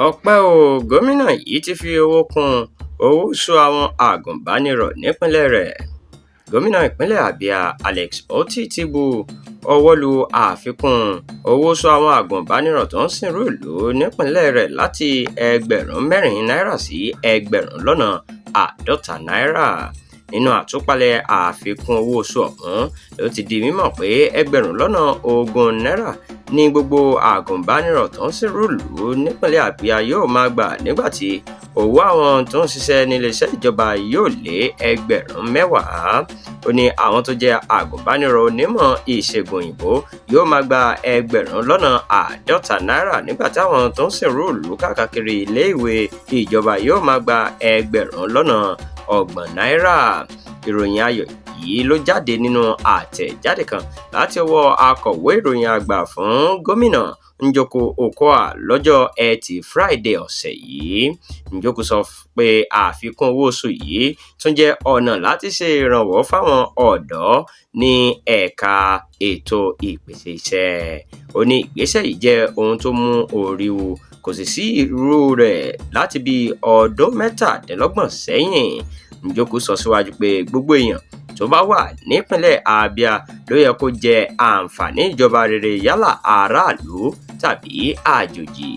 ọpẹ́ o gómìnà yìí ti fi owó kún owó oṣù àwọn agùnbánirọ̀ nípínlẹ̀ rẹ̀. Gómìnà ìpínlẹ̀ Abia Alex Otti ti bu ọwọ́ lu àfikún owó oṣù àwọn agùnbánirọ̀ tó ń sìnrú ìlú nípínlẹ̀ rẹ̀ láti Náírà sí Náírà. Nínú àtúpalẹ̀ àfikún owó oṣù ọ̀hún ló ti di mímọ̀ pé Náírà ní gbogbo agùnbánirọ̀ tó ń sìnrú ìlú nípínlẹ̀ Abia yóò máa gbà, nígbà tí owó àwọn tó ń ṣiṣẹ́ níléeṣẹ́ ìjọba yóò lé 10,000. Ó ní àwọn tó jẹ́ agùnbánirọ̀ onímọ̀ ìṣègùn òyìnbó yóò máa gba Náírà, nígbà táwọn tó ń sìnrú ìlú káàkiri ilé-ìwé ìjọba yóò máa gba 30 náírà. Ìròyìn ayọ̀ yìí ló jáde nínú àtẹ̀jáde kan láti ọwọ́ akọ̀wé ìròyìn àgbà fún gómìnà Njoku Okoa lọ́jọ́ Ẹtì Friday ọ̀sẹ̀ yìí. Njoku sọ pé àfikún owó oṣù yìí tún jẹ́ ọ̀nà láti ṣe ìrànwọ́ fáwọn ọ̀dọ́ ní ẹ̀ka ètò ìpèsè iṣẹ́. Ó ní ìgbésẹ̀ yìí jẹ́ ohun tó mú orí wú, kò sì sí irú rẹ̀ láti bí ọdún 27 sẹ́yìn. Njoku sọ síwájú pé gbogbo èèyàn tó bá wà nípínlẹ̀ Abia ló yẹ kó jẹ àǹfààní ìjọba rere, yálà aráàlú tàbí àjòjì.